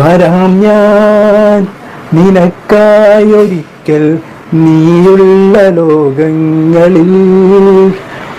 വരാം ഞാൻ നിനക്കായൊരിക്കൽ നീയുള്ള ലോകങ്ങളിൽ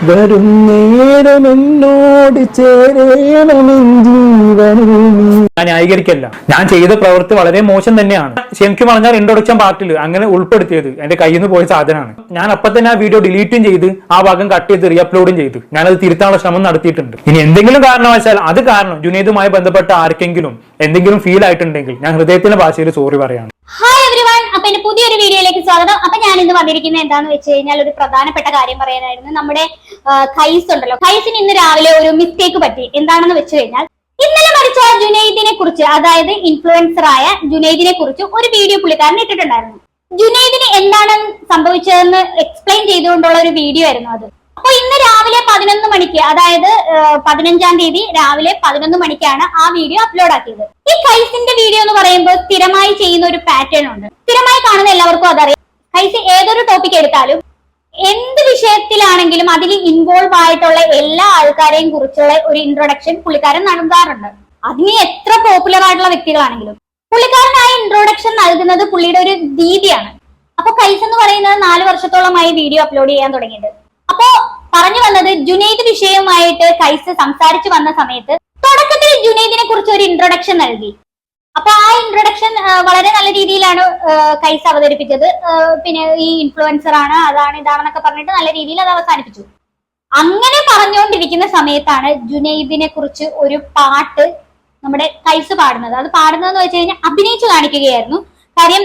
വരും നേരമെന്നോട് ചേരണമെൻ ജീവനിൽ നീ. ഞാൻ ന്യായീകരിക്കല്ല, ഞാൻ ചെയ്ത പ്രവൃത്തി വളരെ മോശം തന്നെയാണ്. ശരിക്കും പറഞ്ഞാൽ ഇൻട്രൊഡക്ഷൻ പാർട്ടിൽ അങ്ങനെ ഉൾപ്പെടുത്തിയത് എന്റെ കയ്യിൽ നിന്ന് പോയ സാധനമാണ്. ഞാൻ അപ്പൊ തന്നെ ആ വീഡിയോ ഡിലീറ്റും ചെയ്ത് ആ ഭാഗം കട്ട് ചെയ്ത് റീ അപ്ലോഡും ചെയ്തു. ഞാനത് തിരുത്താനുള്ള ശ്രമം നടത്തിയിട്ടുണ്ട്. ഇനി എന്തെങ്കിലും കാരണവശാൽ അത് കാരണം ജുനൈദുമായി ബന്ധപ്പെട്ട ആർക്കെങ്കിലും എന്തെങ്കിലും ഫീൽ ആയിട്ടുണ്ടെങ്കിൽ ഞാൻ ഹൃദയത്തിന്റെ ഭാഷയിൽ സോറി പറയാണ്. ഹായ് എവരിവൺ, അപ്പൊ എന്റെ പുതിയൊരു വീഡിയോയിലേക്ക് സ്വാഗതം. അപ്പൊ ഞാൻ ഇന്ന് വന്നിരിക്കുന്നത് എന്താന്ന് വെച്ച് കഴിഞ്ഞാൽ ഒരു പ്രധാനപ്പെട്ട കാര്യം പറയാനായിരുന്നു. നമ്മുടെ ഖൈസ് ഉണ്ടല്ലോ, ഖൈസിന് ഇന്ന് രാവിലെ ഒരു മിസ്റ്റേക്ക് പറ്റി. എന്താണെന്ന് വെച്ച് കഴിഞ്ഞാൽ ഇന്നലെ മരിച്ച ജുനൈദിനെ കുറിച്ച്, അതായത് ഇൻഫ്ലുവൻസർ ആയ ജുനൈദിനെ കുറിച്ച് ഒരു വീഡിയോ പുള്ളിക്കാരൻ ഇട്ടിട്ടുണ്ടായിരുന്നു. ജുനൈദിന് എന്താണ് സംഭവിച്ചതെന്ന് എക്സ്പ്ലെയിൻ ചെയ്തുകൊണ്ടുള്ള ഒരു വീഡിയോ ആയിരുന്നു അത്. അപ്പൊ ഇന്ന് രാവിലെ 11 മണിക്ക്, അതായത് 15-ാം തീയതി രാവിലെ 11 മണിക്കാണ് ആ വീഡിയോ അപ്ലോഡ് ആക്കിയത്. ഈ ഖൈസിന്റെ വീഡിയോ എന്ന് പറയുമ്പോൾ സ്ഥിരമായി ചെയ്യുന്ന ഒരു പാറ്റേൺ ഉണ്ട്. സ്ഥിരമായി കാണുന്ന എല്ലാവർക്കും അതറിയാം. ഖൈസ് ഏതൊരു ടോപ്പിക് എടുത്താലും എന്ത് വിഷയത്തിലാണെങ്കിലും അതിൽ ഇൻവോൾവ് ആയിട്ടുള്ള എല്ലാ ആൾക്കാരെയും കുറിച്ചുള്ള ഒരു ഇൻട്രൊഡക്ഷൻ പുള്ളിക്കാരൻ നൽകാറുണ്ട്. അതിന് എത്ര പോപ്പുലർ ആയിട്ടുള്ള വ്യക്തികളാണെങ്കിലും പുള്ളിക്കാരനായ ഇൻട്രൊഡക്ഷൻ നൽകുന്നത് പുള്ളിയുടെ ഒരു രീതിയാണ്. അപ്പൊ ഖൈസ് എന്ന് പറയുന്നത് 4 വർഷത്തോളമായി വീഡിയോ അപ്ലോഡ് ചെയ്യാൻ തുടങ്ങിയിട്ട്. അപ്പോ പറഞ്ഞു വന്നത്, ജുനൈദ് വിഷയവുമായിട്ട് ഖൈസ് സംസാരിച്ചു വന്ന സമയത്ത് തുടക്കത്തിൽ ജുനൈദിനെ കുറിച്ച് ഒരു ഇൻട്രൊഡക്ഷൻ നൽകി. അപ്പൊ ആ ഇൻട്രൊഡക്ഷൻ വളരെ നല്ല രീതിയിലാണ് ഖൈസ് അവതരിപ്പിച്ചത്. പിന്നെ ഈ ഇൻഫ്ലുവൻസർ ആണ്, അതാണ് ഇതാണെന്നൊക്കെ പറഞ്ഞിട്ട് നല്ല രീതിയിൽ അത് അവസാനിപ്പിച്ചു. അങ്ങനെ പറഞ്ഞുകൊണ്ടിരിക്കുന്ന സമയത്താണ് ജുനൈദിനെ കുറിച്ച് ഒരു പാട്ട് നമ്മുടെ ഖൈസ് പാടുന്നത്. അത് പാടുന്നതെന്ന് വെച്ച് കഴിഞ്ഞാൽ അഭിനയിച്ചു കാണിക്കുകയായിരുന്നു. കാര്യം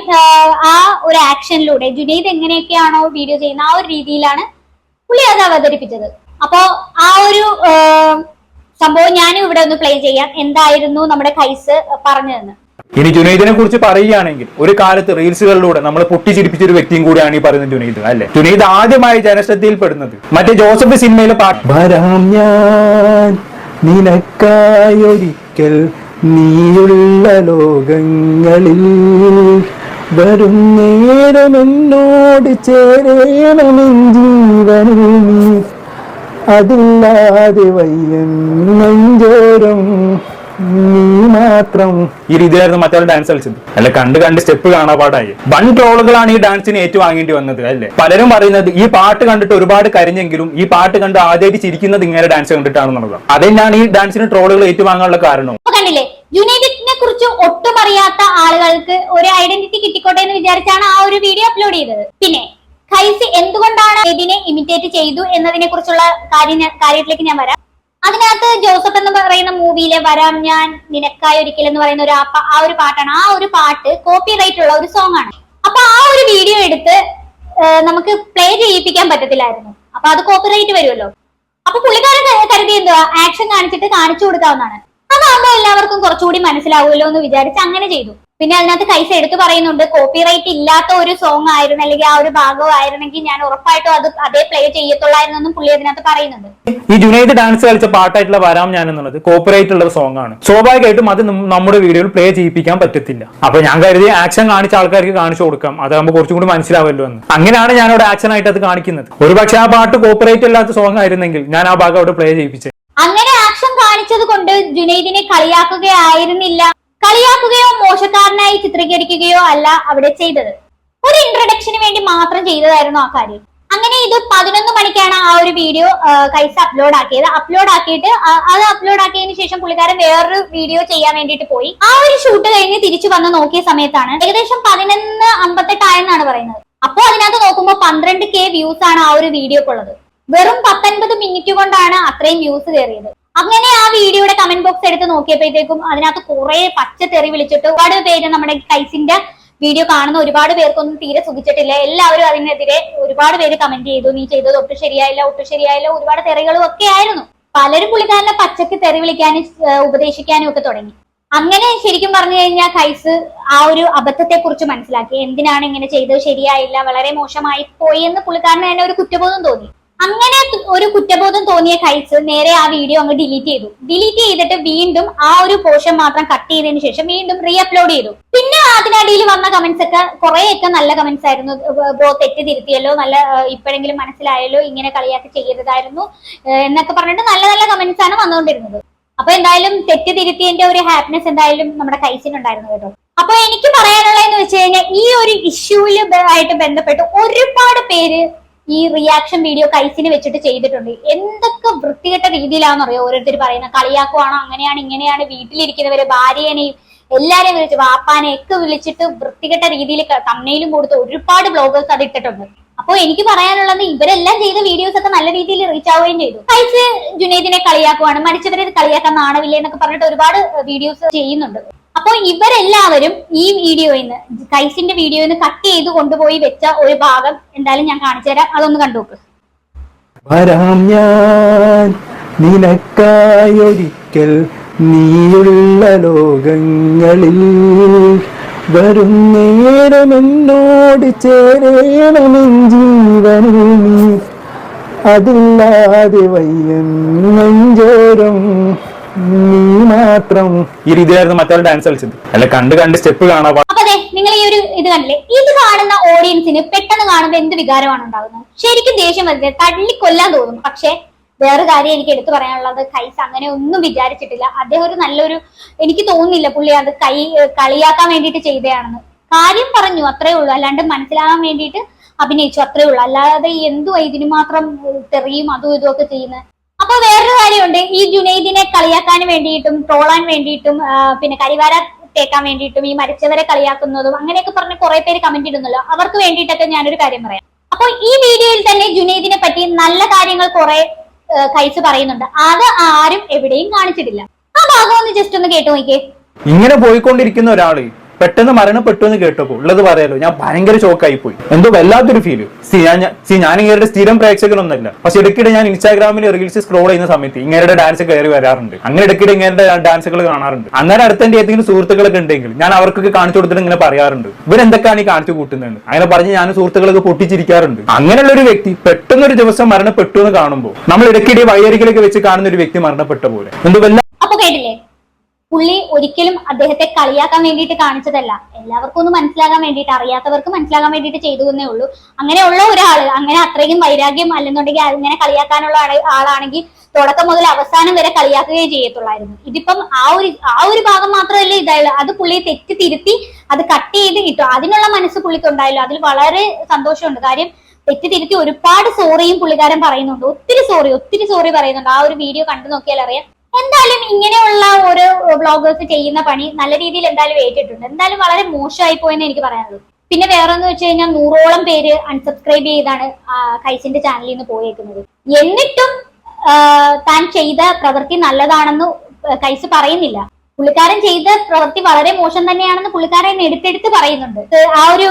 ആ ഒരു ആക്ഷനിലൂടെ ജുനൈദ് എങ്ങനെയൊക്കെയാണോ വീഡിയോ ചെയ്യുന്ന ആ ഒരു രീതിയിലാണ് പുള്ളി അത് അവതരിപ്പിച്ചത്. അപ്പോ ആ ഒരു സംഭവം ഞാനും ഇവിടെ ഒന്ന് പ്ലേ ചെയ്യാം. എന്തായിരുന്നു നമ്മുടെ ഖൈസ് പറഞ്ഞതെന്ന്. ഇനി ജുനൈദിനെ കുറിച്ച് പറയുകയാണെങ്കിൽ, ഒരു കാലത്ത് റീൽസുകളിലൂടെ നമ്മൾ പൊട്ടിച്ചിരിപ്പിച്ച ഒരു വ്യക്തിയും കൂടിയാണ് ഈ പറയുന്ന ജുനൈദ്, അല്ലെ? ജുനൈദ് ആദ്യമായി ജനശ്രദ്ധയിൽപ്പെടുന്നത് മറ്റേ ജോസഫ് സിനിമയിലെ പാട്ട് വരാം ഞാൻ നിനക്കായൊരിക്കൽ നീയുള്ള ലോകങ്ങളിൽ വരും നേരമെന്നോട് ചേരണമെൻ ജീവനിൽ നീ. അതില്ലാതെ വയ്യൻ നെഞ്ചോരം നീ മാത്രം. ഈ രീതിയിലായിരുന്നു മറ്റൊരു ഡാൻസ് കളിച്ചത്, അല്ലെ? കണ്ട് സ്റ്റെപ്പ് കാണാപാടായി. വൺ ട്രോളുകളാണ് ഈ ഡാൻസിന് ഏറ്റുവാങ്ങേണ്ടി വന്നത്, അല്ലെ? പലരും പറയുന്നത് ഈ പാട്ട് കണ്ടിട്ട് ഒരുപാട് കരഞ്ഞെങ്കിലും ഈ പാട്ട് കണ്ട് ആദ്യമായിട്ട് ചിരിക്കുന്നത് ഇങ്ങനെ ഡാൻസ് കണ്ടിട്ടാണെന്നുള്ളത്. അതുതന്നെയാണ് ഈ ഡാൻസിന് ട്രോളുകൾ ഏറ്റുവാങ്ങാനുള്ള കാരണം. കണ്ടില്ലേ, ജുനൈദിനെ കുറിച്ച് ഒട്ടും അറിയാത്ത ആളുകൾക്ക് ഒരു ഐഡന്റിറ്റി കിട്ടിക്കോട്ടെ എന്ന് വിചാരിച്ചാണ് ആ ഒരു വീഡിയോ അപ്ലോഡ് ചെയ്തത്. പിന്നെ ഖൈസ് എന്തുകൊണ്ടാണ് ഇതിനെ ഇമിറ്റേറ്റ് ചെയ്തു എന്നതിനെ കുറിച്ചുള്ള കാര്യത്തിലേക്ക് ഞാൻ വരാം. അതിനകത്ത് ജോസഫ് എന്ന് പറയുന്ന മൂവിയിലെ വരാം ഞാൻ നിനക്കായി ഒരിക്കൽ എന്ന് പറയുന്ന ആ ഒരു പാട്ടാണ്. ആ ഒരു പാട്ട് കോപ്പി റൈറ്റ് ഉള്ള ഒരു സോങ് ആണ്. അപ്പൊ ആ ഒരു വീഡിയോ എടുത്ത് നമുക്ക് പ്ലേ ചെയ്യിപ്പിക്കാൻ പറ്റത്തില്ലായിരുന്നു. അപ്പൊ അത് കോപ്പി റൈറ്റ് വരുമല്ലോ. അപ്പൊ പുള്ളിക്കാരൻ കരുതി എന്തുവാ, ആക്ഷൻ കാണിച്ചിട്ട് കാണിച്ചു കൊടുക്കാവുന്നതാണ്. അതാകുമ്പോൾ എല്ലാവർക്കും കുറച്ചുകൂടി മനസ്സിലാവുമല്ലോ എന്ന് വിചാരിച്ച് അങ്ങനെ ചെയ്തു. പിന്നെ അതിനകത്ത് ഖൈസ് എടുത്തു പറയുന്നുണ്ട്, കോപ്പിറൈറ്റ് ഇല്ലാത്ത ഒരു സോങ് ആയിരുന്നു അല്ലെങ്കിൽ ആ ഒരു ഭാഗം ആയിരുന്നെങ്കിൽ ഞാൻ ഉറപ്പായിട്ടും അത് അതേ പ്ലേ ചെയ്യത്തുള്ളായിരുന്നെന്നും പുള്ളി അതിനകത്ത് പറയുന്നുണ്ട്. ഈ ജുനൈദ് ഡാൻസ് കളിച്ച പാട്ടായിട്ടുള്ള വരാം ഞാൻ എന്നുള്ളത് കോപ്പിറൈറ്റ് ഉള്ള സോങ് ആണ്. സ്വാഭാവികമായിട്ടും അത് നമ്മുടെ വീഡിയോയിൽ പ്ലേ ചെയ്യിപ്പിക്കാൻ പറ്റത്തില്ല. അപ്പൊ ഞാൻ കരുതി ആക്ഷൻ കാണിച്ച ആൾക്കാർക്ക് കാണിച്ചു കൊടുക്കാം, അതാകുമ്പോൾ കുറച്ചും കൂടി മനസ്സിലാവല്ലോ എന്ന്. അങ്ങനെയാണ് ഞാൻ അവിടെ ആക്ഷൻ ആയിട്ട് അത് കാണിക്കുന്നത്. ഒരുപക്ഷെ ആ പാട്ട് കോപ്പിറൈറ്റ് അല്ലാത്ത സോങ് ആയിരുന്നെങ്കിൽ ഞാൻ ആ ഭാഗം അവിടെ പ്ലേ ചെയ്യിപ്പിച്ചത്. അങ്ങനെ ആക്ഷൻ കാണിച്ചത് കൊണ്ട് ജുനൈദിനെ കളിയാക്കുകയോ മോശക്കാരനായി ചിത്രീകരിക്കുകയോ അല്ല അവിടെ ചെയ്തത്. ഒരു ഇൻട്രൊഡക്ഷന് വേണ്ടി മാത്രം ചെയ്തതായിരുന്നു ആ കാര്യം. അങ്ങനെ ഇത് 11 മണിക്കാണ് ആ ഒരു വീഡിയോ ഖൈസ് അപ്ലോഡ് ആക്കിയത്. അപ്ലോഡ് ആക്കിയതിനു ശേഷം പുള്ളിക്കാരൻ വേറൊരു വീഡിയോ ചെയ്യാൻ വേണ്ടിയിട്ട് പോയി. ആ ഒരു ഷൂട്ട് കഴിഞ്ഞ് തിരിച്ചു വന്ന് നോക്കിയ സമയത്താണ് ഏകദേശം 11:58 ആയെന്നാണ് പറയുന്നത്. അപ്പൊ അതിനകത്ത് നോക്കുമ്പോൾ 12K വ്യൂസ് ആണ് ആ ഒരു വീഡിയോക്കുള്ളത്. വെറും 19 മിനിറ്റ് കൊണ്ടാണ് അത്രയും വ്യൂസ് കയറിയത്. അങ്ങനെ ആ വീഡിയോയുടെ കമന്റ് ബോക്സ് എടുത്ത് നോക്കിയപ്പോഴത്തേക്കും അതിനകത്ത് കുറെ പച്ചത്തെറി വിളിച്ചിട്ട് ഒരുപാട് പേര് നമ്മുടെ ഖൈസിന്റെ വീഡിയോ കാണുന്ന ഒരുപാട് പേർക്കൊന്നും തീരെ സുഖിച്ചിട്ടില്ല. എല്ലാവരും അതിനെതിരെ ഒരുപാട് പേര് കമന്റ് ചെയ്തു, നീ ചെയ്തത് ഒട്ടും ശരിയായില്ല, ഒരുപാട് തെറികളും ഒക്കെ ആയിരുന്നു. പലരും പുള്ളിക്കാരനെ പച്ചക്ക് തെറി വിളിക്കാനും ഉപദേശിക്കാനും ഒക്കെ തുടങ്ങി. അങ്ങനെ ശരിക്കും പറഞ്ഞു കഴിഞ്ഞാൽ ഖൈസ് ആ ഒരു അബദ്ധത്തെ കുറിച്ച് മനസ്സിലാക്കി. എന്തിനാണ് ഇങ്ങനെ ചെയ്തത്, ശരിയായില്ല, വളരെ മോശമായി പോയി എന്ന് പുള്ളിക്കാരന് തന്നെ ഒരു കുറ്റബോധം തോന്നി. അങ്ങനെ ഒരു കുറ്റബോധം തോന്നിയ ഖൈസ് നേരെ ആ വീഡിയോ അങ്ങ് ഡിലീറ്റ് ചെയ്തിട്ട് വീണ്ടും ആ ഒരു പോർഷൻ മാത്രം കട്ട് ചെയ്തതിനു ശേഷം വീണ്ടും റീ അപ്ലോഡ് ചെയ്തു. പിന്നെ അതിനടിയിൽ വന്ന കമന്റ്സ് ഒക്കെ കുറെയൊക്കെ നല്ല കമന്റ്സ് ആയിരുന്നു. ബ്രോ തെറ്റ് തിരുത്തിയല്ലോ, നല്ല ഇപ്പോഴെങ്കിലും മനസ്സിലായല്ലോ, ഇങ്ങനെ കളിയാക്കി ചെയ്യരുതായിരുന്നു എന്നൊക്കെ പറഞ്ഞിട്ട് നല്ല നല്ല കമന്റ്സ് ആണ് വന്നുകൊണ്ടിരുന്നത്. അപ്പൊ എന്തായാലും തെറ്റ് തിരുത്തിയതിന്റെ ഒരു ഹാപ്പിനെസ് എന്തായാലും നമ്മുടെ കൈസിനുണ്ടായിരുന്നു കേട്ടോ. അപ്പൊ എനിക്ക് പറയാനുള്ളതെന്ന് വെച്ച് കഴിഞ്ഞാൽ ഈ ഒരു ഇഷ്യൂല് ആയിട്ട് ബന്ധപ്പെട്ട് ഒരുപാട് പേര് ഈ റിയാക്ഷൻ വീഡിയോ കൈസിന് വെച്ചിട്ട് ചെയ്തിട്ടുണ്ട്. എന്തൊക്കെ വൃത്തികെട്ട രീതിയിലാണെന്നറിയോ ഓരോരുത്തർ പറയുന്നത്. കളിയാക്കുവാണോ, അങ്ങനെയാണ് ഇങ്ങനെയാണ്, വീട്ടിലിരിക്കുന്നവരെ ഭാര്യനെയും എല്ലാരെയും വിളിച്ച് വാപ്പാനെയൊക്കെ വിളിച്ചിട്ട് വൃത്തികെട്ട രീതിയിൽ തമ്മയിലും കൊടുത്ത് ഒരുപാട് ബ്ലോഗേഴ്സ് അത് ഇട്ടിട്ടുണ്ട്. അപ്പൊ എനിക്ക് പറയാനുള്ളത് ഇവരെല്ലാം ചെയ്ത വീഡിയോസ് ഒക്കെ നല്ല രീതിയിൽ റീച്ച് ആവുകയും ചെയ്തു. കൈസ് ജുനൈദിനെ കളിയാക്കുവാണ്, മരിച്ചവരെ കളിയാക്കാൻ നാണമില്ല എന്നൊക്കെ പറഞ്ഞിട്ട് ഒരുപാട് വീഡിയോസ് ചെയ്യുന്നുണ്ട്. അപ്പൊ ഇവരെല്ലാവരും ഈ വീഡിയോയിൽ നിന്ന്, കൈസിന്റെ വീഡിയോയിൽ നിന്ന് കട്ട് ചെയ്ത് കൊണ്ടുപോയി വെച്ച ഒരു ഭാഗം എന്തായാലും ഞാൻ കാണിച്ചു തരാം. അതൊന്ന് കണ്ടുനോക്ക്. വരാം ഞാൻ നിനക്കായൊരിക്കൽ നീയുള്ള ലോകങ്ങളിൽ, വരും നേരമെന്നോട് ചേരണമെൻ ജീവനിൽ നീ, അതില്ലാതെ വയ്യൻ നെഞ്ചോരം നീ മാത്രം. ഈ രീതിയിലായിരുന്നു മറ്റൊരു ഡാൻസ് കളിച്ചത്. അല്ല കണ്ട് സ്റ്റെപ്പ് കാണാം. അപ്പൊ അതെ, നിങ്ങൾ ഈ ഒരു ഇത് കണ്ടില്ലേ, ഇത് കാണുന്ന ഓഡിയൻസിന് പെട്ടെന്ന് കാണുമ്പോൾ എന്ത് വികാരമാണ് ഉണ്ടാകുന്നത്? ശരിക്കും ദേഷ്യം വരുന്നത്, തള്ളിക്കൊല്ലാൻ തോന്നും. പക്ഷെ വേറെ കാര്യം എനിക്ക് എടുത്തു പറയാനുള്ളത്, കൈസ് അങ്ങനെ ഒന്നും വിചാരിച്ചിട്ടില്ല. അദ്ദേഹം ഒരു നല്ലൊരു, എനിക്ക് തോന്നുന്നില്ല പുള്ളി അത് കളിയാക്കാൻ വേണ്ടിയിട്ട് ചെയ്തതാണെന്ന്. കാര്യം പറഞ്ഞു, അത്രേ ഉള്ളൂ. അല്ലാണ്ട് മനസ്സിലാകാൻ വേണ്ടിയിട്ട് അഭിനയിച്ചു, അത്രേ ഉള്ളൂ. അല്ലാതെ എന്തുവാ ഇതിന് മാത്രം തെറിയും അതും ഇതും ഒക്കെ ചെയ്യുന്നത്. അപ്പൊ വേറൊരു കാര്യമുണ്ട്, ഈ ജുനൈദിനെ കളിയാക്കാൻ വേണ്ടിയിട്ടും ട്രോളാൻ വേണ്ടിയിട്ടും പിന്നെ കരിവാര തേക്കാൻ വേണ്ടിയിട്ടും ഈ മരിച്ചവരെ കളിയാക്കുന്നതും അങ്ങനെയൊക്കെ പറഞ്ഞ് കുറെ പേര് കമന്റ് ഇടുന്നല്ലോ. അവർക്ക് വേണ്ടിയിട്ടൊക്കെ ഞാനൊരു കാര്യം പറയാം. അപ്പൊ ഈ വീഡിയോയിൽ തന്നെ ജുനൈദിനെ പറ്റി നല്ല കാര്യങ്ങൾ കുറെ കൈസ് പറയുന്നുണ്ട്. അത് ആരും എവിടെയും കാണിച്ചിട്ടില്ല. ആ ഭാഗം ഒന്ന് ജസ്റ്റ് ഒന്ന് കേട്ടു നോക്കിയേ. ഇങ്ങനെ പോയിക്കൊണ്ടിരിക്കുന്ന ഒരാള് പെട്ടെന്ന് മരണപ്പെട്ടു എന്ന് കേട്ടപ്പോൾ ഉള്ളത് പറയാലോ, ഞാൻ ഭയങ്കര ഷോക്കായി പോയി. എന്തോ വല്ലാത്തൊരു ഫീല്. ഞാൻ ഇങ്ങയുടെ സ്ഥിരം പ്രേക്ഷകനൊന്നുമല്ല, പക്ഷെ ഇടയ്ക്കിടെ ഞാൻ ഇൻസ്റ്റാഗ്രാമിൽ റീൽസ് സ്ക്രോൾ ചെയ്യുന്ന സമയത്ത് ഇങ്ങയുടെ ഡാൻസ് കയറി വരാറുണ്ട്. അങ്ങനെ ഇടയ്ക്കിടെ ഇങ്ങയുടെ ഡാൻസുകൾ കാണാറുണ്ട്. അങ്ങനെ അടുത്ത എന്റെ ഏതെങ്കിലും സുഹൃത്തുക്കളൊക്കെ ഉണ്ടെങ്കിൽ ഞാൻ അവർക്കൊക്കെ കാണിച്ചു കൊടുത്തിട്ട് ഇങ്ങനെ പറയാറുണ്ട്, ഇവരെന്തൊക്കെയാണ് ഈ കാണിച്ചു കൂട്ടുന്നത്. അങ്ങനെ പറഞ്ഞ് ഞാൻ സുഹൃത്തുക്കളൊക്കെ പൊട്ടിച്ചിരിക്കാറുണ്ട്. അങ്ങനെയുള്ള ഒരു വ്യക്തി പെട്ടെന്നൊരു ദിവസം മരണപ്പെട്ടു എന്ന് കാണുമ്പോൾ നമ്മൾ ഇടയ്ക്കിടെ വഴിയരികിലൊക്കെ വെച്ച് കാണുന്ന ഒരു വ്യക്തി മരണപ്പെട്ട പോലെ എന്തോ വല്ല. അപ്പൊ കേട്ടില്ലേ, പുള്ളി ഒരിക്കലും അദ്ദേഹത്തെ കളിയാക്കാൻ വേണ്ടിയിട്ട് കാണിച്ചതല്ല. എല്ലാവർക്കും ഒന്ന് മനസ്സിലാകാൻ വേണ്ടിയിട്ട്, അറിയാത്തവർക്ക് മനസ്സിലാകാൻ വേണ്ടിയിട്ട് ചെയ്തു എന്നേ ഉള്ളൂ. അങ്ങനെയുള്ള ഒരാള്, അങ്ങനെ അത്രയും വൈരാഗ്യം അല്ലെന്നുണ്ടെങ്കിൽ ഇങ്ങനെ കളിയാക്കാനുള്ള ആളാണെങ്കിൽ തുടക്കം മുതൽ അവസാനം വരെ കളിയാക്കുകയേ ചെയ്യത്തുള്ളായിരുന്നു. ഇതിപ്പം ആ ഒരു ഭാഗം മാത്രമല്ലേ ഇതായുള്ളൂ. അത് പുള്ളിയെ തെറ്റ് തിരുത്തി അത് കട്ട് ചെയ്ത് കിട്ടും. അതിനുള്ള മനസ്സ് പുള്ളിക്ക് ഉണ്ടായല്ലോ. അതിൽ വളരെ സന്തോഷമുണ്ട്. കാര്യം തെറ്റ് തിരുത്തി ഒരുപാട് സോറിയും പുള്ളിക്കാരൻ പറയുന്നുണ്ട്. ഒത്തിരി സോറി പറയുന്നുണ്ട്. ആ ഒരു വീഡിയോ കണ്ടു നോക്കിയാൽ അറിയാം. എന്തായാലും ഇങ്ങനെയുള്ള ഓരോ വ്ളോഗേഴ്സ് ചെയ്യുന്ന പണി നല്ല രീതിയിൽ എന്തായാലും ഏറ്റിട്ടുണ്ട്. എന്തായാലും വളരെ മോശമായി പോയെന്ന് എനിക്ക് പറയാനുള്ളൂ. പിന്നെ വേറെന്ന് വെച്ച് കഴിഞ്ഞാൽ 100ഓളം പേര് അൺസബ്സ്ക്രൈബ് ചെയ്താണ് കൈസിന്റെ ചാനലിൽ നിന്ന് പോയേക്കുന്നത്. എന്നിട്ടും താൻ ചെയ്ത പ്രവൃത്തി നല്ലതാണെന്ന് കൈസ് പറയുന്നില്ല. പുള്ളിക്കാരൻ ചെയ്ത പ്രവൃത്തി വളരെ മോശം തന്നെയാണെന്ന് പുള്ളിക്കാരൻ എടുത്തെടുത്ത് പറയുന്നുണ്ട്. ആ ഒരു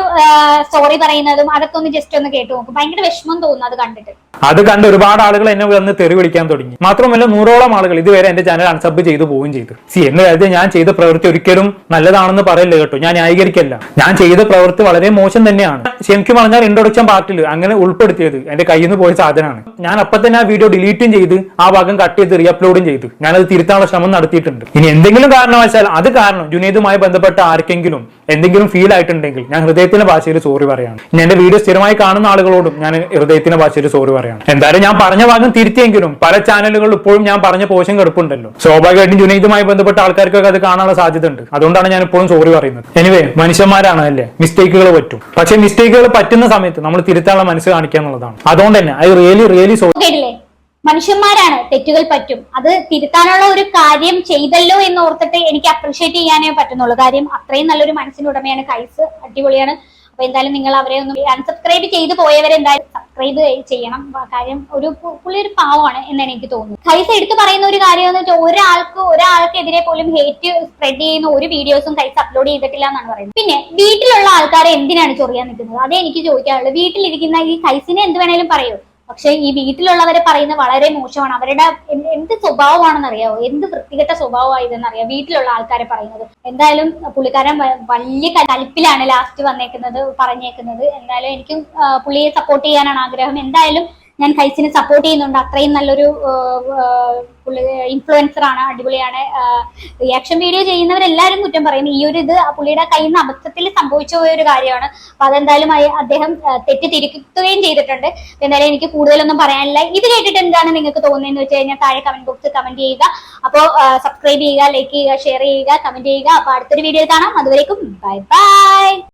സോറി പറയുന്നതും അതൊക്കെ ഒന്ന് ജസ്റ്റ് ഒന്ന് കേട്ടു നോക്കും. ഭയങ്കര വിഷമം തോന്നുന്നു അത് കണ്ടിട്ട്. അത് കണ്ട് ഒരുപാട് ആളുകൾ എന്നെ വന്ന് തെറി വിളിക്കാൻ തുടങ്ങി. മാത്രമല്ല 100ഓളം ആളുകൾ ഇതുവരെ എന്റെ ചാനൽ അൺസബ് ചെയ്തു പോവുകയും ചെയ്തു. എന്ന് കരുതി ഞാൻ ചെയ്ത പ്രവൃത്തി ഒരിക്കലും നല്ലതാണെന്ന് പറയല്ല കേട്ടോ, ഞാൻ ന്യായീകരിക്കല്ല. ഞാൻ ചെയ്ത പ്രവൃത്തി വളരെ മോശം തന്നെയാണ്. ശരിക്കും പറഞ്ഞാൽ ഇൻട്രൊഡക്ഷൻ പാർട്ടിൽ അങ്ങനെ ഉൾപ്പെടുത്തിയത് എന്റെ കയ്യിൽ നിന്ന് പോയ സാധനമാണ്. ഞാൻ അപ്പൊ തന്നെ ആ വീഡിയോ ഡിലീറ്റും ചെയ്ത് ആ ഭാഗം കട്ട് ചെയ്ത് റീ അപ്ലോഡും ചെയ്തു. ഞാനത് തിരുത്താനുള്ള ശ്രമം നടത്തിയിട്ടുണ്ട്. ഇനി എന്തെങ്കിലും കാരണവശാൽ അത് കാരണം ജുനൈദുമായി ബന്ധപ്പെട്ട ആർക്കെങ്കിലും എന്തെങ്കിലും ഫീൽ ആയിട്ടുണ്ടെങ്കിൽ ഞാൻ ഹൃദയത്തിന്റെ ഭാഷയിൽ സോറി പറയാണ്. ഇനി എന്റെ വീഡിയോ സ്ഥിരമായി കാണുന്ന ആളുകളോടും ഞാൻ ഹൃദയത്തിന്റെ ഭാഷയിൽ സോറി പറയാണ്. എന്തായാലും ഞാൻ പറഞ്ഞ ഭാഗം തിരുത്തിയെങ്കിലും പല ചാനലുകളിൽ ഇപ്പോഴും ഞാൻ പറഞ്ഞ പോഷൻ കിടപ്പുണ്ടല്ലോ. സ്വാഭാവികമായിട്ടും ജുനൈദുമായി ബന്ധപ്പെട്ട ആൾക്കാർക്കൊക്കെ അത് കാണാനുള്ള സാധ്യത ഉണ്ട്. അതുകൊണ്ടാണ് ഞാൻ ഇപ്പോഴും സോറി പറയുന്നത്. എനിവേ, മനുഷ്യന്മാരാണ് അല്ലേ, മിസ്റ്റേക്കുകൾ പറ്റും. പക്ഷെ മിസ്റ്റേക്കുകൾ പറ്റുന്ന സമയത്ത് നമ്മൾ തിരുത്താനുള്ള മനസ്സ് കാണിക്കുക എന്നുള്ളതാണ്. അതുകൊണ്ട് തന്നെ ഐ റിയലി സോറി. മനുഷ്യന്മാരാണ്, തെറ്റുകൾ പറ്റും. അത് തിരുത്താനുള്ള ഒരു കാര്യം ചെയ്തല്ലോ എന്ന് ഓർത്തിട്ട് എനിക്ക് അപ്രീഷിയേറ്റ് ചെയ്യാനേ പറ്റുന്നുള്ളൂ. കാര്യം അത്രയും നല്ലൊരു മനസ്സിനുടമയാണ് കൈസ്, അടിപൊളിയാണ്. അപ്പൊ എന്തായാലും നിങ്ങൾ അവരെ ഒന്ന് അൺസബ്സ്ക്രൈബ് ചെയ്ത് പോയവരെ എന്തായാലും സബ്സ്ക്രൈബ് ചെയ്യണം. കാര്യം പുള്ളി ഒരു പാവമാണ് എന്നാണ് എനിക്ക് തോന്നുന്നത്. കൈസ് എടുത്തു പറയുന്ന ഒരു കാര്യം എന്ന് വെച്ചാൽ ഒരാൾക്കെതിരെ പോലും ഹേറ്റ് സ്പ്രെഡ് ചെയ്യുന്ന ഒരു വീഡിയോസും കൈസ് അപ്ലോഡ് ചെയ്തിട്ടില്ല എന്നാണ് പറയുന്നത്. പിന്നെ വീട്ടിലുള്ള ആൾക്കാരെ എന്തിനാണ് ചൊറിയാൻ നിൽക്കുന്നത്? അതേ എനിക്ക് ചോദിക്കാനുള്ളൂ. വീട്ടിലിരിക്കുന്ന ഈ കൈസിനെ എന്ത് വേണേലും പറയൂ, പക്ഷെ ഈ വീട്ടിലുള്ളവരെ പറയുന്നത് വളരെ മോശമാണ്. അവരുടെ എന്ത് സ്വഭാവമാണെന്ന് അറിയാവോ? എന്ത് വൃത്തികെട്ട സ്വഭാവമായതെന്ന് അറിയാം വീട്ടിലുള്ള ആൾക്കാരെ പറയുന്നത്. എന്തായാലും പുള്ളിക്കാരൻ വലിയ കലിപ്പിലാണ് ലാസ്റ്റ് പറഞ്ഞേക്കുന്നത്. എന്തായാലും എനിക്കും പുള്ളിയെ സപ്പോർട്ട് ചെയ്യാനാണ് ആഗ്രഹം. എന്തായാലും ഞാൻ ഖൈസിനെ സപ്പോർട്ട് ചെയ്യുന്നുണ്ട്. അത്രയും നല്ലൊരു ഇൻഫ്ലുവൻസർ ആണ്, അടിപൊളിയാണ്. റിയാക്ഷൻ വീഡിയോ ചെയ്യുന്നവരെല്ലാരും കുറ്റം പറയും. ഈ ഒരു ഇത് പുള്ളിയുടെ കയ്യിൽ നിന്ന് അബദ്ധത്തിൽ സംഭവിച്ചു പോയ ഒരു കാര്യമാണ്. അപ്പൊ അതെന്തായാലും അദ്ദേഹം തെറ്റ് തിരുത്തുകയും ചെയ്തിട്ടുണ്ട്. എന്തായാലും എനിക്ക് കൂടുതലൊന്നും പറയാനില്ല. ഇത് കേട്ടിട്ട് എന്താണ് നിങ്ങൾക്ക് തോന്നുന്നതെന്ന് വെച്ച് കഴിഞ്ഞാൽ താഴെ കമന്റ് ബോക്സിൽ കമന്റ് ചെയ്യുക. അപ്പോൾ സബ്സ്ക്രൈബ് ചെയ്യുക, ലൈക്ക് ചെയ്യുക, ഷെയർ ചെയ്യുക, കമന്റ് ചെയ്യുക. അപ്പൊ അടുത്തൊരു വീഡിയോയിൽ കാണാം. അതുവരേക്കും ബൈ ബൈ.